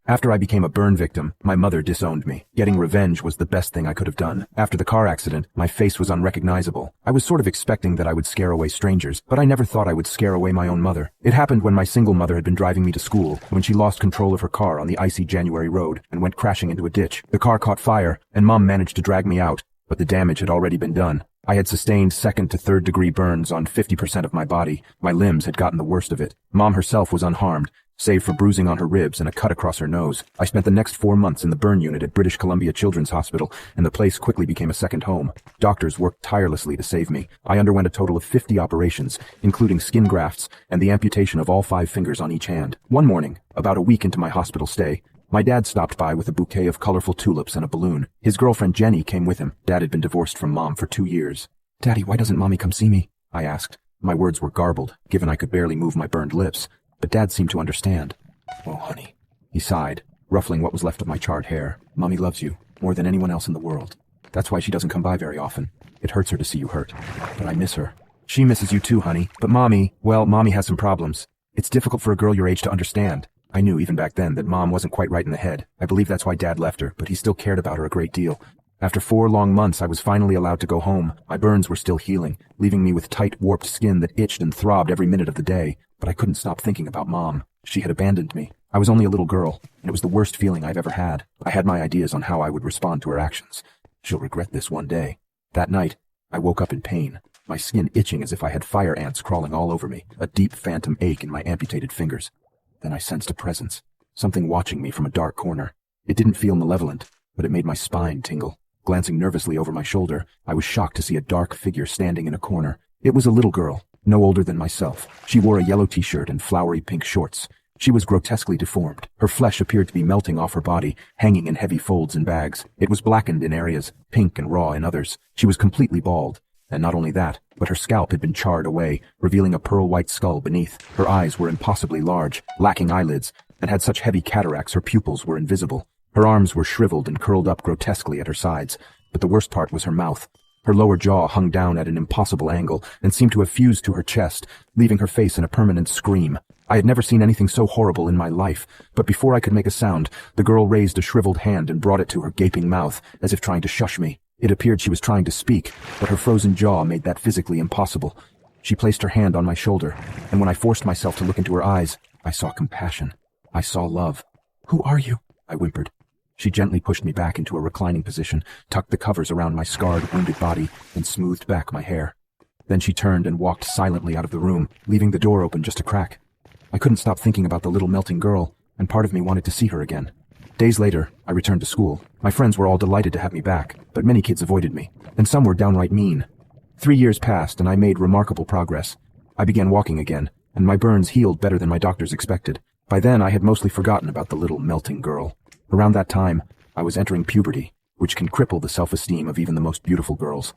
After I became a burn victim, my mother disowned me. Getting revenge was the best thing I could have done. After the car accident, my face was unrecognizable. I was sort of expecting that I would scare away strangers, but I never thought I would scare away my own mother. It happened when my single mother had been driving me to school, when she lost control of her car on the icy January road and went crashing into a ditch. The car caught fire, and Mom managed to drag me out, but the damage had already been done. I had sustained 2nd to 3rd degree burns on 50% of my body. My limbs had gotten the worst of it. Mom herself was unharmed, save for bruising on her ribs and a cut across her nose. I spent the next 4 months in the burn unit at British Columbia Children's Hospital, and the place quickly became a second home. Doctors worked tirelessly to save me. I underwent a total of 50 operations, including skin grafts and the amputation of all 5 fingers on each hand. One morning, about a week into my hospital stay, my dad stopped by with a bouquet of colorful tulips and a balloon. His girlfriend Jenny came with him. Dad had been divorced from Mom for 2 years. "Daddy, why doesn't Mommy come see me?" I asked. My words were garbled, given I could barely move my burned lips, but Dad seemed to understand. "Oh, honey," he sighed, ruffling what was left of my charred hair. "Mommy loves you more than anyone else in the world. That's why she doesn't come by very often. It hurts her to see you hurt, but I miss her." "She misses you too, honey, but Mommy has some problems. It's difficult for a girl your age to understand." I knew even back then that Mom wasn't quite right in the head. I believe that's why Dad left her, but he still cared about her a great deal. After 4 long months, I was finally allowed to go home. My burns were still healing, leaving me with tight, warped skin that itched and throbbed every minute of the day. But I couldn't stop thinking about Mom. She had abandoned me. I was only a little girl, and it was the worst feeling I've ever had. I had my ideas on how I would respond to her actions. She'll regret this one day. That night, I woke up in pain, my skin itching as if I had fire ants crawling all over me, a deep phantom ache in my amputated fingers. Then I sensed a presence, something watching me from a dark corner. It didn't feel malevolent, but it made my spine tingle. Glancing nervously over my shoulder, I was shocked to see a dark figure standing in a corner. It was a little girl, no older than myself. She wore a yellow t-shirt and flowery pink shorts. She was grotesquely deformed. Her flesh appeared to be melting off her body, hanging in heavy folds and bags. It was blackened in areas, pink and raw in others. She was completely bald. And not only that, but her scalp had been charred away, revealing a pearl-white skull beneath. Her eyes were impossibly large, lacking eyelids, and had such heavy cataracts her pupils were invisible. Her arms were shriveled and curled up grotesquely at her sides, but the worst part was her mouth. Her lower jaw hung down at an impossible angle and seemed to have fused to her chest, leaving her face in a permanent scream. I had never seen anything so horrible in my life, but before I could make a sound, the girl raised a shriveled hand and brought it to her gaping mouth, as if trying to shush me. It appeared she was trying to speak, but her frozen jaw made that physically impossible. She placed her hand on my shoulder, and when I forced myself to look into her eyes, I saw compassion. I saw love. "Who are you?" I whimpered. She gently pushed me back into a reclining position, tucked the covers around my scarred, wounded body, and smoothed back my hair. Then she turned and walked silently out of the room, leaving the door open just a crack. I couldn't stop thinking about the little melting girl, and part of me wanted to see her again. Days later, I returned to school. My friends were all delighted to have me back, but many kids avoided me, and some were downright mean. 3 years passed, and I made remarkable progress. I began walking again, and my burns healed better than my doctors expected. By then, I had mostly forgotten about the little melting girl. Around that time, I was entering puberty, which can cripple the self-esteem of even the most beautiful girls.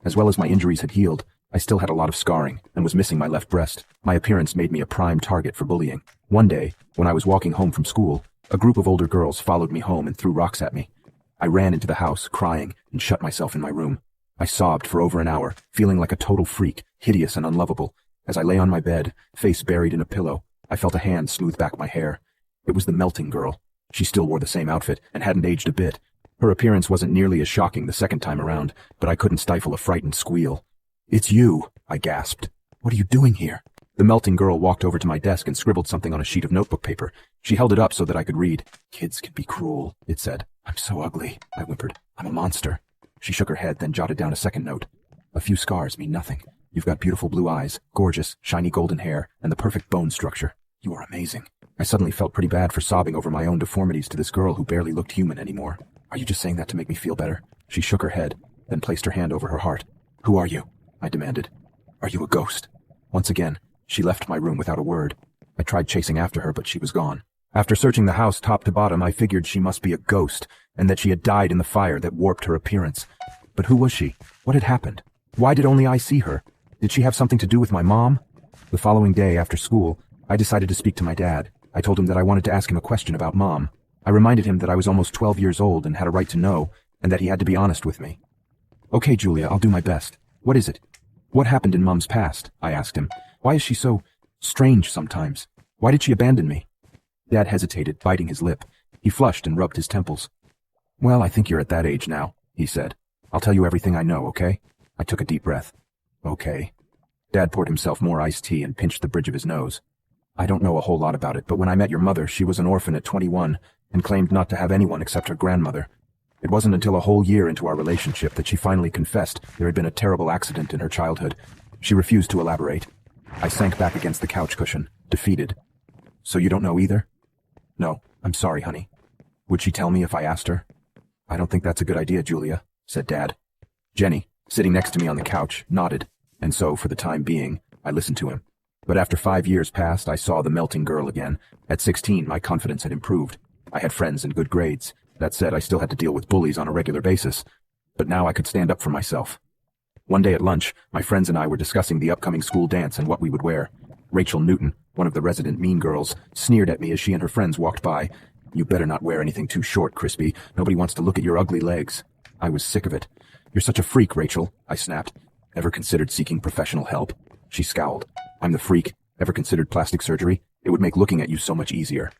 As well as my injuries had healed, I still had a lot of scarring and was missing my left breast. My appearance made me a prime target for bullying. One day, when I was walking home from school, a group of older girls followed me home and threw rocks at me. I ran into the house, crying, and shut myself in my room. I sobbed for over an hour, feeling like a total freak, hideous and unlovable. As I lay on my bed, face buried in a pillow, I felt a hand smooth back my hair. It was the melting girl. She still wore the same outfit and hadn't aged a bit. Her appearance wasn't nearly as shocking the second time around, but I couldn't stifle a frightened squeal. "It's you," I gasped. "What are you doing here?" The melting girl walked over to my desk and scribbled something on a sheet of notebook paper. She held it up so that I could read. "Kids can be cruel," it said. "I'm so ugly," I whimpered. "I'm a monster." She shook her head, then jotted down a second note. "A few scars mean nothing. You've got beautiful blue eyes, gorgeous, shiny golden hair, and the perfect bone structure. You are amazing." I suddenly felt pretty bad for sobbing over my own deformities to this girl who barely looked human anymore. "Are you just saying that to make me feel better?" She shook her head, then placed her hand over her heart. "Who are you?" I demanded. "Are you a ghost?" Once again, she left my room without a word. I tried chasing after her, but she was gone. After searching the house top to bottom, I figured she must be a ghost, and that she had died in the fire that warped her appearance. But who was she? What had happened? Why did only I see her? Did she have something to do with my mom? The following day after school, I decided to speak to my dad. I told him that I wanted to ask him a question about Mom. I reminded him that I was almost 12 years old and had a right to know, and that he had to be honest with me. "Okay, Julia, I'll do my best. What is it? What happened in Mom's past?" I asked him. "Why is she so strange sometimes? Why did she abandon me?" Dad hesitated, biting his lip. He flushed and rubbed his temples. Well, I think you're at that age now, he said. I'll tell you everything I know, okay? I took a deep breath. Okay. Dad poured himself more iced tea and pinched the bridge of his nose. I don't know a whole lot about it, but when I met your mother, she was an orphan at 21 and claimed not to have anyone except her grandmother. It wasn't until a whole year into our relationship that she finally confessed there had been a terrible accident in her childhood. She refused to elaborate. I sank back against the couch cushion, defeated. So you don't know either? No, I'm sorry, honey. Would she tell me if I asked her? I don't think that's a good idea, Julia, said Dad. Jenny, sitting next to me on the couch, nodded, and so, for the time being, I listened to him. But after 5 years passed, I saw the melting girl again. At 16, my confidence had improved. I had friends and good grades. That said, I still had to deal with bullies on a regular basis. But now I could stand up for myself. One day at lunch, my friends and I were discussing the upcoming school dance and what we would wear. Rachel Newton, one of the resident mean girls, sneered at me as she and her friends walked by. You better not wear anything too short, Crispy. Nobody wants to look at your ugly legs. I was sick of it. You're such a freak, Rachel, I snapped. Ever considered seeking professional help? She scowled. I'm the freak. Ever considered plastic surgery? It would make looking at you so much easier.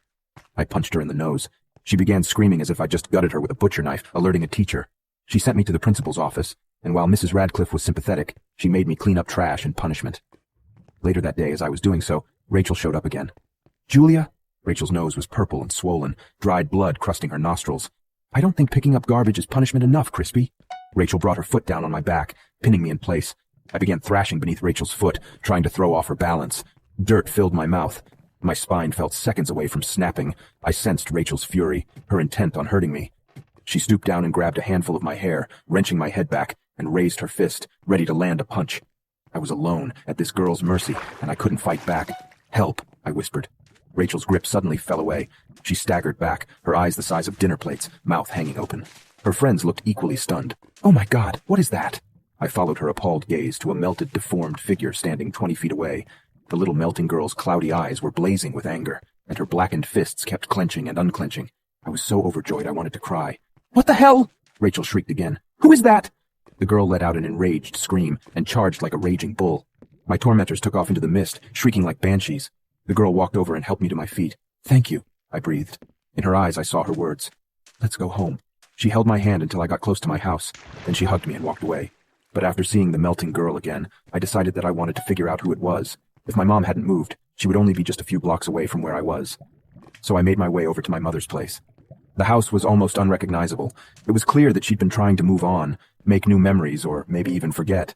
I punched her in the nose. She began screaming as if I just gutted her with a butcher knife, alerting a teacher. She sent me to the principal's office, and while Mrs. Radcliffe was sympathetic, she made me clean up trash in punishment. Later that day, as I was doing so, Rachel showed up again. Julia? Rachel's nose was purple and swollen, dried blood crusting her nostrils. I don't think picking up garbage is punishment enough, Crispy. Rachel brought her foot down on my back, pinning me in place. I began thrashing beneath Rachel's foot, trying to throw off her balance. Dirt filled my mouth. My spine felt seconds away from snapping. I sensed Rachel's fury, her intent on hurting me. She stooped down and grabbed a handful of my hair, wrenching my head back, and raised her fist, ready to land a punch. I was alone, at this girl's mercy, and I couldn't fight back. Help, I whispered. Rachel's grip suddenly fell away. She staggered back, her eyes the size of dinner plates, mouth hanging open. Her friends looked equally stunned. Oh my God, what is that? I followed her appalled gaze to a melted, deformed figure standing 20 feet away. The little melting girl's cloudy eyes were blazing with anger, and her blackened fists kept clenching and unclenching. I was so overjoyed I wanted to cry. What the hell? Rachel shrieked again. Who is that? The girl let out an enraged scream and charged like a raging bull. My tormentors took off into the mist, shrieking like banshees. The girl walked over and helped me to my feet. Thank you, I breathed. In her eyes I saw her words. Let's go home. She held my hand until I got close to my house. Then she hugged me and walked away. But after seeing the melting girl again, I decided that I wanted to figure out who it was. If my mom hadn't moved, she would only be just a few blocks away from where I was. So I made my way over to my mother's place. The house was almost unrecognizable. It was clear that she'd been trying to move on, make new memories, or maybe even forget.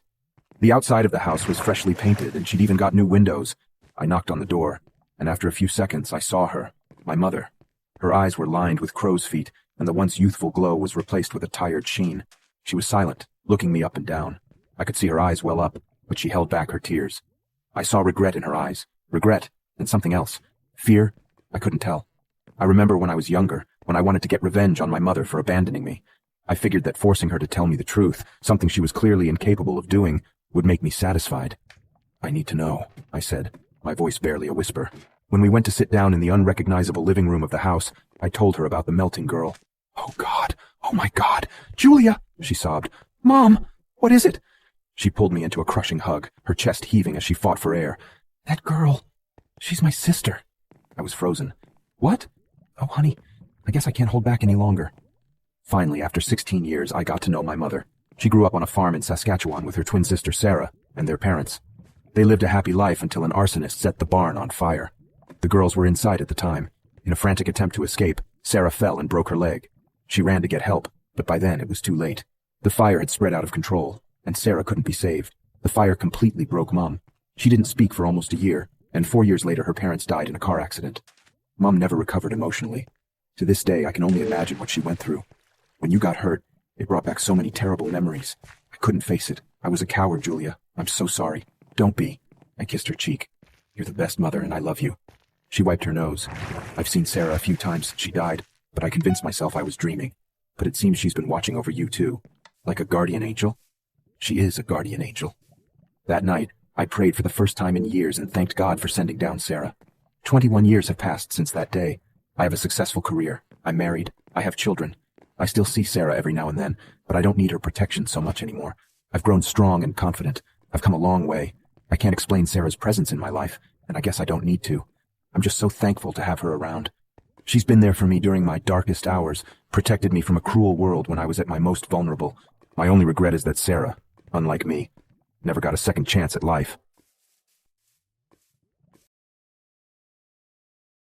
The outside of the house was freshly painted, and she'd even got new windows. I knocked on the door, and after a few seconds I saw her, my mother. Her eyes were lined with crow's feet, and the once youthful glow was replaced with a tired sheen. She was silent, looking me up and down. I could see her eyes well up, but she held back her tears. I saw regret in her eyes. Regret, and something else. Fear? I couldn't tell. I remember when I was younger, when I wanted to get revenge on my mother for abandoning me. I figured that forcing her to tell me the truth, something she was clearly incapable of doing, would make me satisfied. I need to know, I said, my voice barely a whisper. When we went to sit down in the unrecognizable living room of the house, I told her about the melting girl. Oh God! Oh my God! Julia! She sobbed. Mom! What is it? She pulled me into a crushing hug, her chest heaving as she fought for air. That girl. She's my sister. I was frozen. What? Oh, honey, I guess I can't hold back any longer. Finally, after 16 years, I got to know my mother. She grew up on a farm in Saskatchewan with her twin sister Sarah and their parents. They lived a happy life until an arsonist set the barn on fire. The girls were inside at the time. In a frantic attempt to escape, Sarah fell and broke her leg. She ran to get help, but by then it was too late. The fire had spread out of control, and Sarah couldn't be saved. The fire completely broke Mom. She didn't speak for almost a year, and 4 years later her parents died in a car accident. Mom never recovered emotionally. To this day, I can only imagine what she went through. When you got hurt, it brought back so many terrible memories. I couldn't face it. I was a coward, Julia. I'm so sorry. Don't be. I kissed her cheek. You're the best mother, and I love you. She wiped her nose. I've seen Sarah a few times since she died, but I convinced myself I was dreaming. But it seems she's been watching over you, too. Like a guardian angel? She is a guardian angel. That night, I prayed for the first time in years and thanked God for sending down Sarah. 21 years have passed since that day. I have a successful career. I'm married. I have children. I still see Sarah every now and then, but I don't need her protection so much anymore. I've grown strong and confident. I've come a long way. I can't explain Sarah's presence in my life, and I guess I don't need to. I'm just so thankful to have her around. She's been there for me during my darkest hours, protected me from a cruel world when I was at my most vulnerable. My only regret is that Sarah, unlike me, never got a second chance at life.